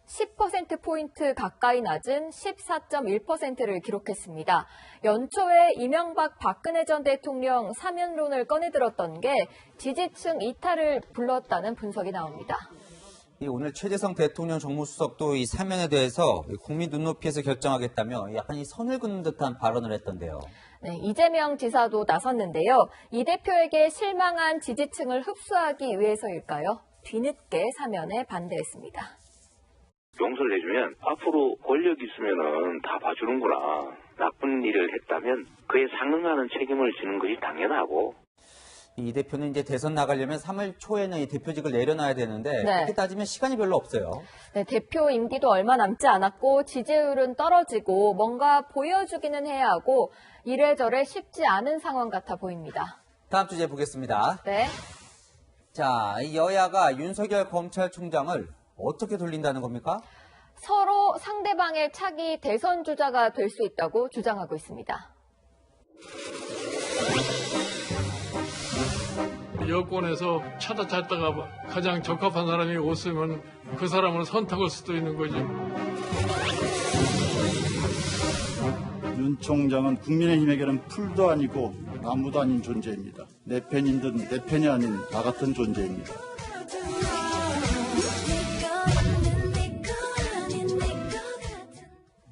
10%포인트 가까이 낮은 14.1%를 기록했습니다. 연초에 이명박 박근혜 전 대통령 사면론을 꺼내들었던 게 지지층 이탈을 불렀다는 분석이 나옵니다.
오늘 최재성 대통령 정무수석도 이 사면에 대해서 국민 눈높이에서 결정하겠다며 약간 이 선을 긋는 듯한 발언을 했던데요.
네, 이재명 지사도 나섰는데요. 이 대표에게 실망한 지지층을 흡수하기 위해서일까요? 뒤늦게 사면에 반대했습니다.
용서를 해주면 앞으로 권력 있으면은 다 봐주는구나. 나쁜 일을 했다면 그에 상응하는 책임을 지는 것이 당연하고.
이 대표는 이제 대선 나가려면 3월 초에는 이 대표직을 내려놔야 되는데
네.
그렇게 따지면 시간이 별로 없어요.
네, 대표 임기도 얼마 남지 않았고 지지율은 떨어지고 뭔가 보여주기는 해야 하고 이래저래 쉽지 않은 상황 같아 보입니다.
다음 주제 보겠습니다.
네.
자, 이 여야가 윤석열 검찰총장을 어떻게 돌린다는 겁니까?
서로 상대방의 차기 대선 주자가 될 수 있다고 주장하고 있습니다.
여권에서 찾다가 가장 적합한 사람이 없으면 그 사람을 선택할 수도 있는 거죠.
윤 총장은 국민의힘에게는 풀도 아니고 나무도 아닌 존재입니다. 내 편인 듯 내 편이 아닌 나 같은 존재입니다.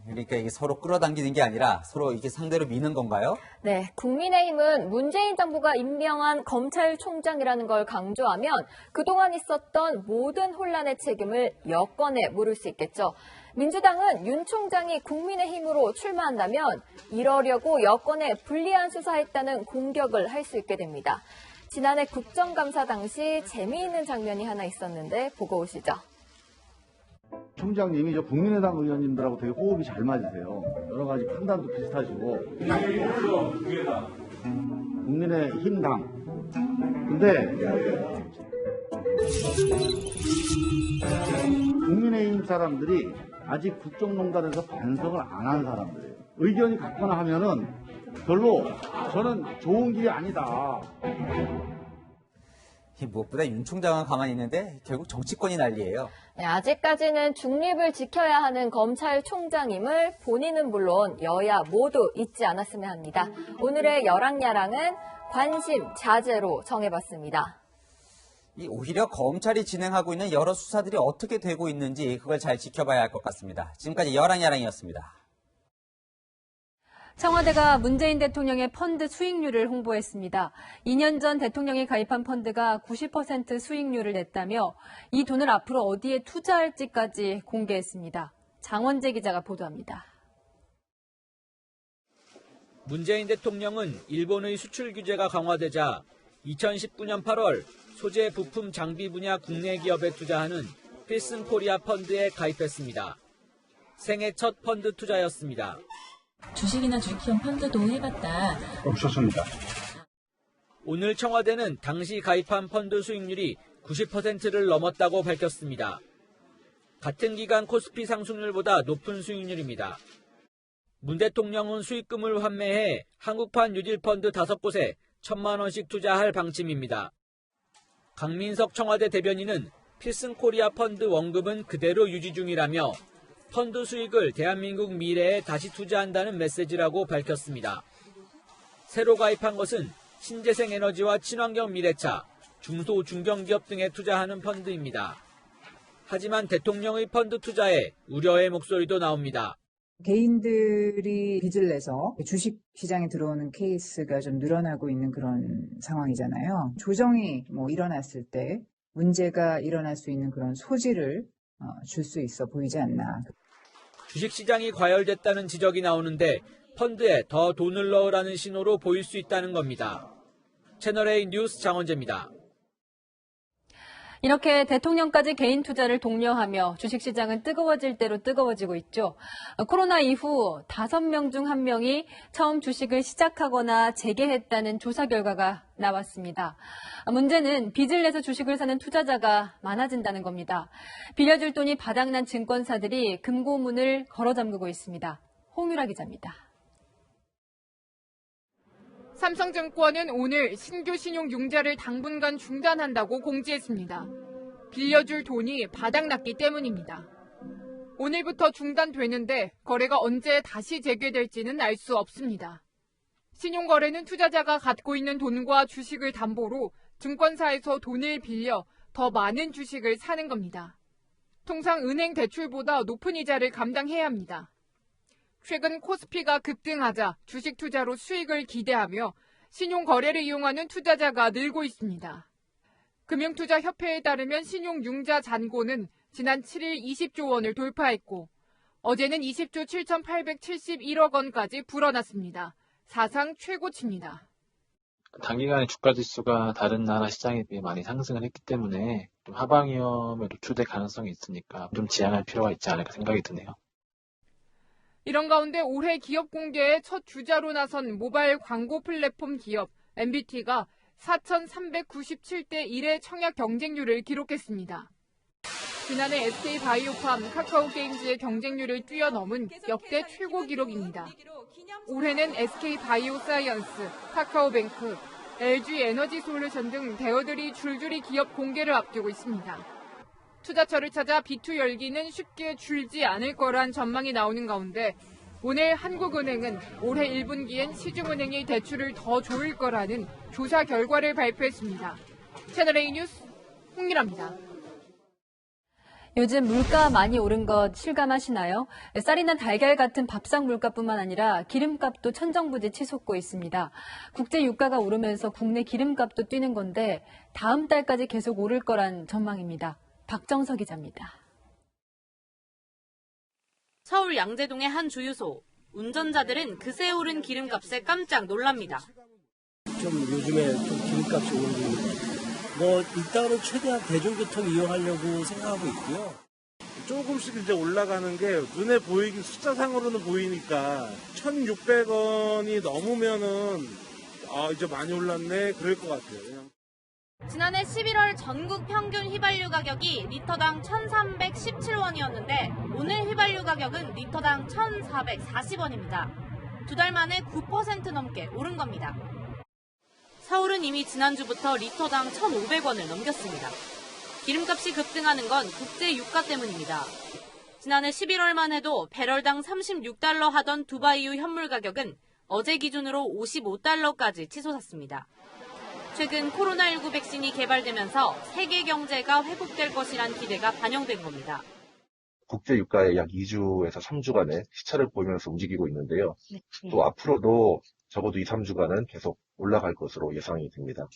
그러니까 이게 서로 끌어당기는 게 아니라 서로 이게 상대로 미는 건가요?
네, 국민의힘은 문재인 정부가 임명한 검찰총장이라는 걸 강조하면 그동안 있었던 모든 혼란의 책임을 여권에 물을 수 있겠죠. 민주당은 윤 총장이 국민의힘으로 출마한다면 이러려고 여권에 불리한 수사했다는 공격을 할 수 있게 됩니다. 지난해 국정감사 당시 재미있는 장면이 하나 있었는데 보고 오시죠.
총장님이 저 국민의당 의원님들하고 되게 호흡이 잘 맞으세요. 여러 가지 판단도 비슷하시고. 국민의힘당. 근데 국민의힘 사람들이 아직 국정농단에서 반성을 안 한 사람들이에요. 의견이 같거나 하면은 별로 저는 좋은 길이 아니다.
무엇보다 윤 총장은 가만히 있는데 결국 정치권이 난리예요.
네, 아직까지는 중립을 지켜야 하는 검찰총장임을 본인은 물론 여야 모두 잊지 않았으면 합니다. 오늘의 여랑야랑은 관심, 자제로 정해봤습니다.
오히려 검찰이 진행하고 있는 여러 수사들이 어떻게 되고 있는지 그걸 잘 지켜봐야 할 것 같습니다. 지금까지 여랑야랑이었습니다.
청와대가 문재인 대통령의 펀드 수익률을 홍보했습니다. 2년 전 대통령이 가입한 펀드가 90% 수익률을 냈다며 이 돈을 앞으로 어디에 투자할지까지 공개했습니다. 장원재 기자가 보도합니다.
문재인 대통령은 일본의 수출 규제가 강화되자 2019년 8월 소재 부품 장비 분야 국내 기업에 투자하는 필슨 코리아 펀드에 가입했습니다. 생애 첫 펀드 투자였습니다.
주식이나 주식형 펀드도 해봤다.
없었습니다.
오늘 청와대는 당시 가입한 펀드 수익률이 90%를 넘었다고 밝혔습니다. 같은 기간 코스피 상승률보다 높은 수익률입니다. 문 대통령은 수익금을 환매해 한국판 뉴딜펀드 5곳에 1,000만 원씩 투자할 방침입니다. 강민석 청와대 대변인은 필슨 코리아 펀드 원금은 그대로 유지 중이라며 펀드 수익을 대한민국 미래에 다시 투자한다는 메시지라고 밝혔습니다. 새로 가입한 것은 신재생 에너지와 친환경 미래차, 중소 중견기업 등에 투자하는 펀드입니다. 하지만 대통령의 펀드 투자에 우려의 목소리도 나옵니다.
개인들이 빚을 내서 주식 시장에 들어오는 케이스가 좀 늘어나고 있는 그런 상황이잖아요. 조정이 일어났을 때 문제가 일어날 수 있는 그런 소지를 줄 수 있어 보이지 않나.
주식시장이 과열됐다는 지적이 나오는데 펀드에 더 돈을 넣으라는 신호로 보일 수 있다는 겁니다. 채널A 뉴스 장원재입니다.
이렇게 대통령까지 개인 투자를 독려하며 주식시장은 뜨거워질 대로 뜨거워지고 있죠. 코로나 이후 5명 중 1명이 처음 주식을 시작하거나 재개했다는 조사 결과가 나왔습니다. 문제는 빚을 내서 주식을 사는 투자자가 많아진다는 겁니다. 빌려줄 돈이 바닥난 증권사들이 금고문을 걸어 잠그고 있습니다. 홍유라 기자입니다.
삼성증권은 오늘 신규 신용융자를 당분간 중단한다고 공지했습니다. 빌려줄 돈이 바닥났기 때문입니다. 오늘부터 중단되는데 거래가 언제 다시 재개될지는 알 수 없습니다. 신용거래는 투자자가 갖고 있는 돈과 주식을 담보로 증권사에서 돈을 빌려 더 많은 주식을 사는 겁니다. 통상 은행 대출보다 높은 이자를 감당해야 합니다. 최근 코스피가 급등하자 주식 투자로 수익을 기대하며 신용거래를 이용하는 투자자가 늘고 있습니다. 금융투자협회에 따르면 신용융자 잔고는 지난 7일 20조 원을 돌파했고 어제는 20조 7,871억 원까지 불어났습니다. 사상 최고치입니다.
단기간에 주가지수가 다른 나라 시장에 비해 많이 상승을 했기 때문에 좀 하방 위험에 노출될 가능성이 있으니까 좀 지양할 필요가 있지 않을까 생각이 드네요.
이런 가운데 올해 기업 공개에 첫 주자로 나선 모바일 광고 플랫폼 기업 MBT가 4,397대 1의 청약 경쟁률을 기록했습니다. 지난해 SK바이오팜, 카카오게임즈의 경쟁률을 뛰어넘은 역대 최고 기록입니다. 올해는 SK바이오사이언스, 카카오뱅크, LG에너지솔루션 등 대어들이 줄줄이 기업 공개를 앞두고 있습니다. 투자처를 찾아 B2 열기는 쉽게 줄지 않을 거란 전망이 나오는 가운데 오늘 한국은행은 올해 1분기엔 시중은행이 대출을 더 조일 거라는 조사 결과를 발표했습니다. 채널A 뉴스 홍유라입니다.
요즘 물가 많이 오른 것 실감하시나요? 쌀이나 달걀 같은 밥상 물가뿐만 아니라 기름값도 천정부지 치솟고 있습니다. 국제 유가가 오르면서 국내 기름값도 뛰는 건데 다음 달까지 계속 오를 거란 전망입니다. 박정석 기자입니다.
서울 양재동의 한 주유소. 운전자들은 그새 오른 기름값에 깜짝 놀랍니다.
좀 요즘에 좀 기름값이 오르고 일단은 최대한 대중교통 이용하려고 생각하고 있고요.
조금씩 이제 올라가는 게 눈에 보이긴 숫자상으로는 보이니까 1,600원이 넘으면은 이제 많이 올랐네 그럴 것 같아요. 그냥.
지난해 11월 전국 평균 휘발유 가격이 리터당 1,317원이었는데 오늘 휘발유 가격은 리터당 1,440원입니다. 두 달 만에 9% 넘게 오른 겁니다. 서울은 이미 지난주부터 리터당 1,500원을 넘겼습니다. 기름값이 급등하는 건 국제 유가 때문입니다. 지난해 11월만 해도 배럴당 36달러 하던 두바이유 현물 가격은 어제 기준으로 55달러까지 치솟았습니다. 최근 코로나19 백신이 개발되면서 세계 경제가 회복될 것이란 기대가 반영된 겁니다.
국제 유가에 약 2주에서 3주간의 시차를 보이면서 움직이고 있는데요. 또 앞으로도 적어도 2, 3주간은 계속 올라갈 것으로 예상이 됩니다.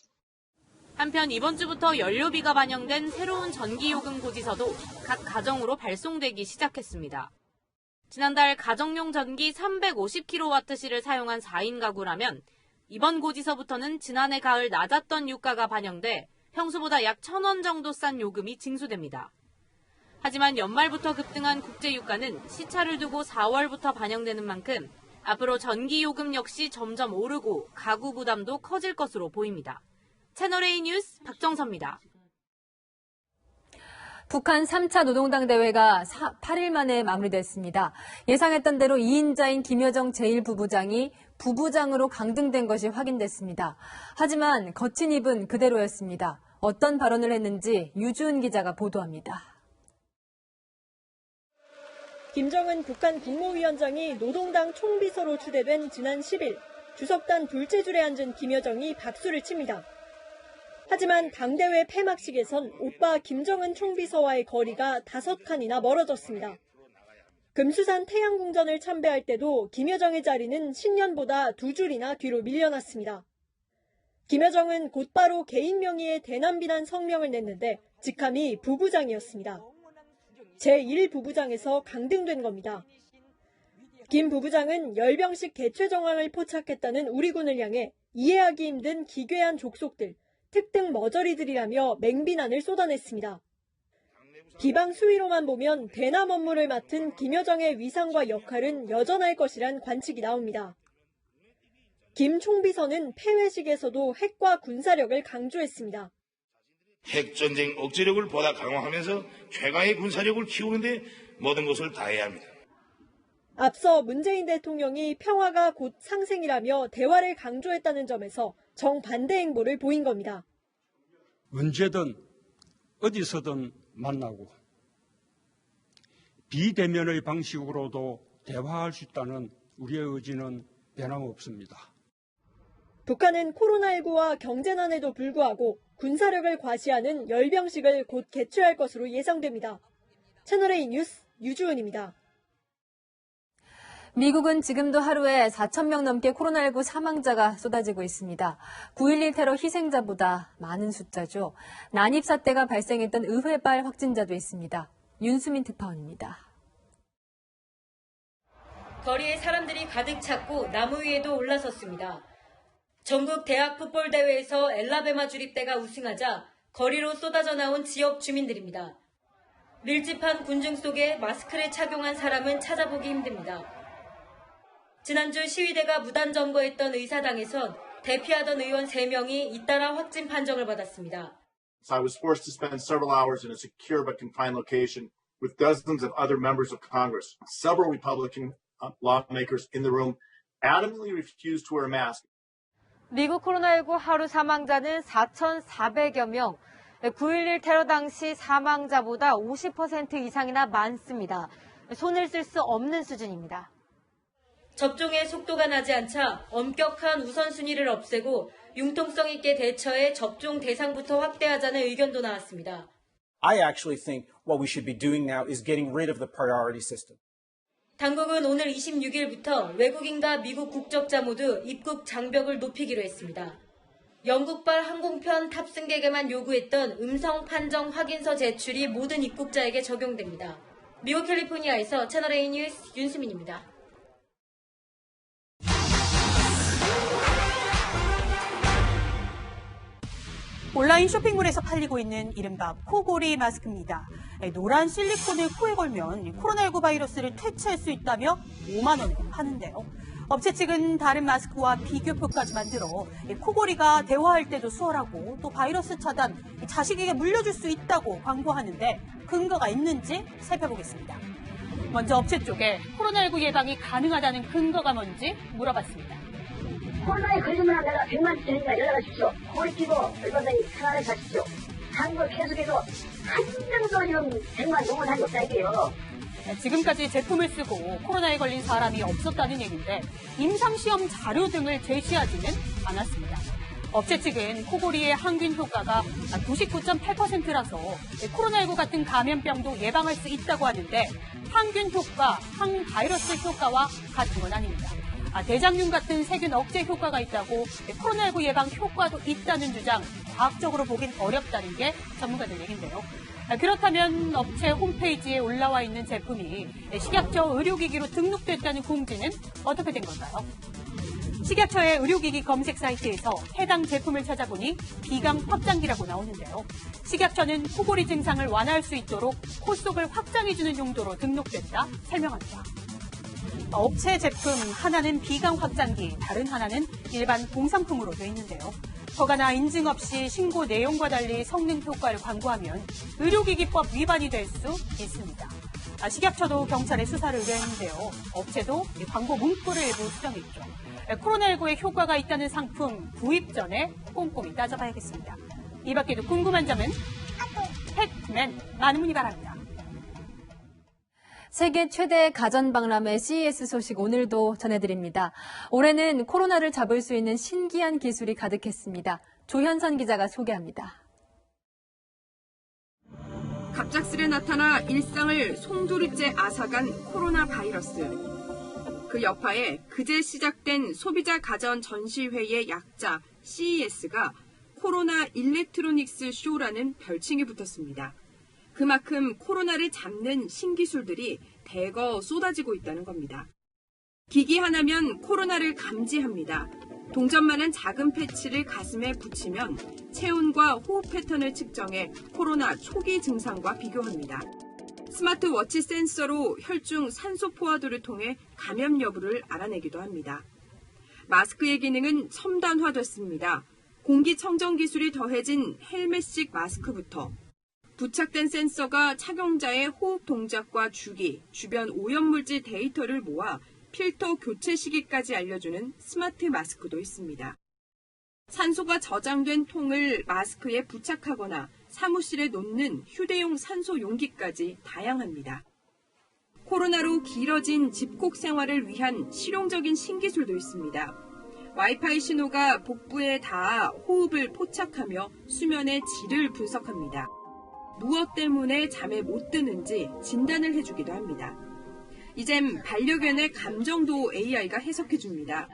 한편 이번 주부터 연료비가 반영된 새로운 전기요금 고지서도 각 가정으로 발송되기 시작했습니다. 지난달 가정용 전기 350kWh를 사용한 4인 가구라면 이번 고지서부터는 지난해 가을 낮았던 유가가 반영돼 평소보다 약 1,000원 정도 싼 요금이 징수됩니다. 하지만 연말부터 급등한 국제유가는 시차를 두고 4월부터 반영되는 만큼 앞으로 전기요금 역시 점점 오르고 가구 부담도 커질 것으로 보입니다. 채널A 뉴스 박정서입니다.
북한 3차 노동당 대회가 8일 만에 마무리됐습니다. 예상했던 대로 2인자인 김여정 제1부부장이 부부장으로 강등된 것이 확인됐습니다. 하지만 거친 입은 그대로였습니다. 어떤 발언을 했는지 유주은 기자가 보도합니다.
김정은 북한 국무위원장이 노동당 총비서로 추대된 지난 10일 주석단 둘째 줄에 앉은 김여정이 박수를 칩니다. 하지만 당대회 폐막식에선 오빠 김정은 총비서와의 거리가 5칸이나 멀어졌습니다. 금수산 태양궁전을 참배할 때도 김여정의 자리는 신년보다 2줄이나 뒤로 밀려났습니다. 김여정은 곧바로 개인 명의의 대남비난 성명을 냈는데 직함이 부부장이었습니다. 제1부부장에서 강등된 겁니다. 김 부부장은 열병식 개최 정황을 포착했다는 우리 군을 향해 이해하기 힘든 기괴한 족속들, 특등 머저리들이라며 맹비난을 쏟아냈습니다. 비방 수위로만 보면 대남 업무를 맡은 김여정의 위상과 역할은 여전할 것이란 관측이 나옵니다. 김 총비서는 폐회식에서도 핵과 군사력을 강조했습니다.
핵전쟁 억제력을 보다 강화하면서 최강의 군사력을 키우는데 모든 것을 다해야 합니다.
앞서 문재인 대통령이 평화가 곧 상생이라며 대화를 강조했다는 점에서 정반대 행보를 보인 겁니다.
언제든 어디서든 만나고 비대면의 방식으로도 대화할 수 있다는 우리의 의지는 변함없습니다.
북한은 코로나19와 경제난에도 불구하고 군사력을 과시하는 열병식을 곧 개최할 것으로 예상됩니다. 채널A 뉴스 유주은입니다.
미국은 지금도 하루에 4,000명 넘게 코로나19 사망자가 쏟아지고 있습니다. 9.11 테러 희생자보다 많은 숫자죠. 난입사태가 발생했던 의회발 확진자도 있습니다. 윤수민 특파원입니다.
거리에 사람들이 가득 찼고 나무 위에도 올라섰습니다. 전국 대학 풋볼 대회에서 엘라베마 주립대가 우승하자 거리로 쏟아져 나온 지역 주민들입니다. 밀집한 군중 속에 마스크를 착용한 사람은 찾아보기 힘듭니다. 지난주 시위대가 무단 점거했던 의사당에선 대피하던 의원 3명이 잇따라 확진 판정을 받았습니다.
So I was forced to spend several hours in a secure but confined location with dozens of other members of Congress. Several Republican lawmakers in the room adamantly refused to wear a mask.
미국 코로나19 하루 사망자는 4,400여 명. 9.11 테러 당시 사망자보다 50% 이상이나 많습니다. 손을 쓸 수 없는 수준입니다. 접종의 속도가 나지 않자 엄격한 우선순위를 없애고 융통성 있게 대처해 접종 대상부터 확대하자는 의견도 나왔습니다.
I actually think what we should be doing now is getting rid of the priority system.
당국은 오늘 26일부터 외국인과 미국 국적자 모두 입국 장벽을 높이기로 했습니다. 영국발 항공편 탑승객에만 요구했던 음성 판정 확인서 제출이 모든 입국자에게 적용됩니다. 미국 캘리포니아에서 채널A 뉴스 윤수민입니다.
온라인 쇼핑몰에서 팔리고 있는 이른바 코골이 마스크입니다. 노란 실리콘을 코에 걸면 코로나19 바이러스를 퇴치할 수 있다며 5만 원에 파는데요. 업체 측은 다른 마스크와 비교표까지 만들어 코골이가 대화할 때도 수월하고 또 바이러스 차단, 자식에게 물려줄 수 있다고 광고하는데 근거가 있는지 살펴보겠습니다. 먼저 업체 쪽에 코로나19 예방이 가능하다는 근거가 뭔지 물어봤습니다.
코로나에 걸리면 내가 100만 주니까 연락하십시오. 코골이 끼고 얼마든지 편안하게 사십시오. 한국 계속해서 한 명도 지금 100만 동원한 게 없다니까요.
지금까지 제품을 쓰고 코로나에 걸린 사람이 없었다는 얘기인데 임상시험 자료 등을 제시하지는 않았습니다. 업체 측은 코골이의 항균 효과가 99.8%라서 코로나19 같은 감염병도 예방할 수 있다고 하는데 항균 효과, 항바이러스 효과와 같은 건 아닙니다. 대장균 같은 세균 억제 효과가 있다고 코로나19 예방 효과도 있다는 주장 과학적으로 보긴 어렵다는 게 전문가들 얘기인데요. 그렇다면 업체 홈페이지에 올라와 있는 제품이 식약처 의료기기로 등록됐다는 공지는 어떻게 된 걸까요? 식약처의 의료기기 검색 사이트에서 해당 제품을 찾아보니 비강 확장기라고 나오는데요. 식약처는 코골이 증상을 완화할 수 있도록 코 속을 확장해주는 용도로 등록됐다 설명합니다. 업체 제품 하나는 비강 확장기, 다른 하나는 일반 공산품으로 되어 있는데요. 허가나 인증 없이 신고 내용과 달리 성능 효과를 광고하면 의료기기법 위반이 될 수 있습니다. 식약처도 경찰에 수사를 의뢰했는데요. 업체도 광고 문구를 일부 수정했죠. 코로나19에 효과가 있다는 상품 구입 전에 꼼꼼히 따져봐야겠습니다. 이 밖에도 궁금한 점은 팩맨 많은 문의 바랍니다.
세계 최대 가전박람회 CES 소식 오늘도 전해드립니다. 올해는 코로나를 잡을 수 있는 신기한 기술이 가득했습니다. 조현선 기자가 소개합니다.
갑작스레 나타나 일상을 송두리째 앗아간 코로나 바이러스. 그 여파에 그제 시작된 소비자 가전 전시회의 약자 CES가 코로나 일렉트로닉스 쇼라는 별칭이 붙었습니다. 그만큼 코로나를 잡는 신기술들이 대거 쏟아지고 있다는 겁니다. 기기 하나면 코로나를 감지합니다. 동전만한 작은 패치를 가슴에 붙이면 체온과 호흡 패턴을 측정해 코로나 초기 증상과 비교합니다. 스마트워치 센서로 혈중 산소 포화도를 통해 감염 여부를 알아내기도 합니다. 마스크의 기능은 첨단화됐습니다. 공기청정 기술이 더해진 헬멧식 마스크부터 부착된 센서가 착용자의 호흡 동작과 주기, 주변 오염물질 데이터를 모아 필터 교체 시기까지 알려주는 스마트 마스크도 있습니다. 산소가 저장된 통을 마스크에 부착하거나 사무실에 놓는 휴대용 산소 용기까지 다양합니다. 코로나로 길어진 집콕 생활을 위한 실용적인 신기술도 있습니다. 와이파이 신호가 복부에 닿아 호흡을 포착하며 수면의 질을 분석합니다. 무엇 때문에 잠에 못 드는지 진단을 해주기도 합니다. 이젠 반려견의 감정도 AI가 해석해줍니다.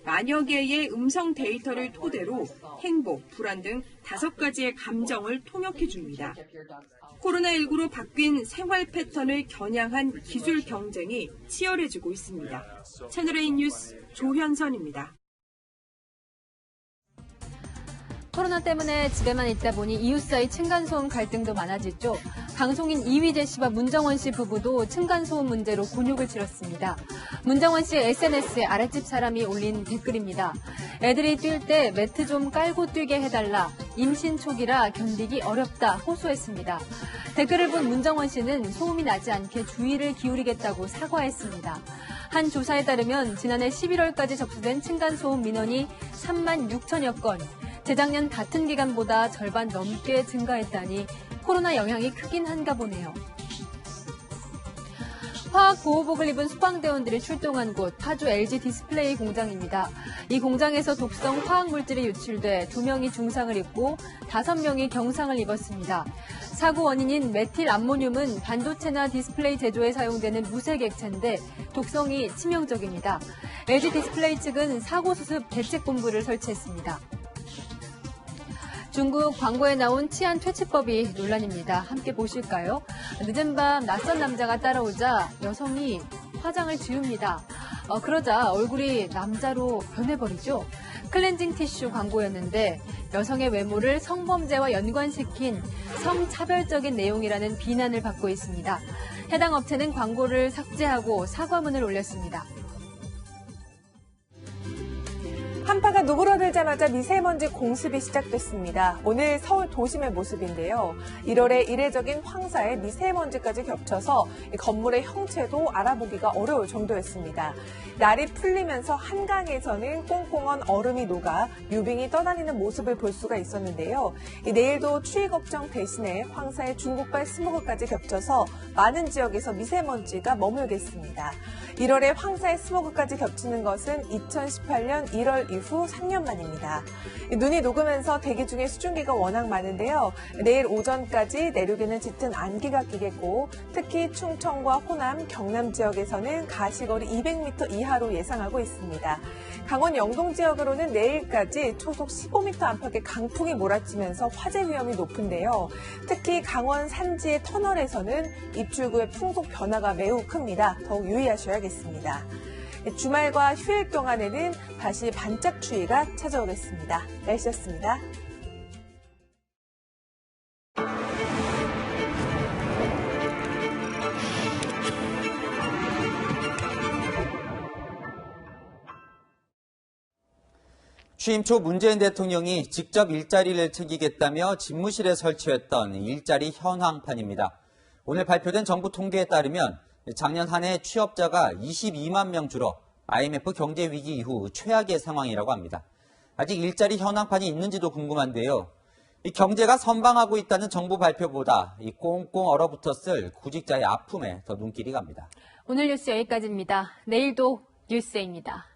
만여 개의 음성 데이터를 토대로 행복, 불안 등 5가지의 감정을 통역해줍니다. 코로나19로 바뀐 생활 패턴을 겨냥한 기술 경쟁이 치열해지고 있습니다. 채널A 뉴스 조현선입니다.
코로나 때문에 집에만 있다 보니 이웃 사이 층간소음 갈등도 많아졌죠. 방송인 이휘재 씨와 문정원 씨 부부도 층간소음 문제로 곤욕을 치렀습니다. 문정원 씨의 SNS에 아랫집 사람이 올린 댓글입니다. 애들이 뛸 때 매트 좀 깔고 뛰게 해달라. 임신 초기라 견디기 어렵다 호소했습니다. 댓글을 본 문정원 씨는 소음이 나지 않게 주의를 기울이겠다고 사과했습니다. 한 조사에 따르면 지난해 11월까지 접수된 층간소음 민원이 3만 6천여 건, 재작년 같은 기간보다 절반 넘게 증가했다니 코로나 영향이 크긴 한가 보네요. 화학 보호복을 입은 소방대원들이 출동한 곳, 파주 LG 디스플레이 공장입니다. 이 공장에서 독성 화학물질이 유출돼 2명이 중상을 입고 5명이 경상을 입었습니다. 사고 원인인 메틸 암모늄은 반도체나 디스플레이 제조에 사용되는 무색 액체인데 독성이 치명적입니다. LG 디스플레이 측은 사고 수습 대책본부를 설치했습니다. 중국 광고에 나온 치안 퇴치법이 논란입니다. 함께 보실까요? 늦은 밤 낯선 남자가 따라오자 여성이 화장을 지웁니다. 그러자 얼굴이 남자로 변해버리죠. 클렌징 티슈 광고였는데 여성의 외모를 성범죄와 연관시킨 성차별적인 내용이라는 비난을 받고 있습니다. 해당 업체는 광고를 삭제하고 사과문을 올렸습니다.
한파가 누그러들자마자 미세먼지 공습이 시작됐습니다. 오늘 서울 도심의 모습인데요. 1월에 이례적인 황사에 미세먼지까지 겹쳐서 건물의 형체도 알아보기가 어려울 정도였습니다. 날이 풀리면서 한강에서는 꽁꽁한 얼음이 녹아 유빙이 떠다니는 모습을 볼 수가 있었는데요. 내일도 추위 걱정 대신에 황사의 중국발 스모그까지 겹쳐서 많은 지역에서 미세먼지가 머물겠습니다. 1월에 황사의 스모그까지 겹치는 것은 2018년 1월 이후 3년 만입니다. 눈이 녹으면서 대기 중에 수증기가 워낙 많은데요. 내일 오전까지 내륙에는 짙은 안개가 끼겠고 특히 충청과 호남, 경남 지역에서는 가시거리 200m 이하로 예상하고 있습니다. 강원 영동 지역으로는 내일까지 초속 15m 안팎의 강풍이 몰아치면서 화재 위험이 높은데요. 특히 강원 산지의 터널에서는 입출구의 풍속 변화가 매우 큽니다. 더욱 유의하셔야겠습니다. 주말과 휴일 동안에는 다시 반짝 추위가 찾아오겠습니다. 날씨였습니다.
취임 초 문재인 대통령이 직접 일자리를 챙기겠다며 집무실에 설치했던 일자리 현황판입니다. 오늘 발표된 정부 통계에 따르면 작년 한 해 취업자가 22만 명 줄어 IMF 경제 위기 이후 최악의 상황이라고 합니다. 아직 일자리 현황판이 있는지도 궁금한데요. 이 경제가 선방하고 있다는 정부 발표보다 이 꽁꽁 얼어붙었을 구직자의 아픔에 더 눈길이 갑니다.
오늘 뉴스 여기까지입니다. 내일도 뉴스입니다.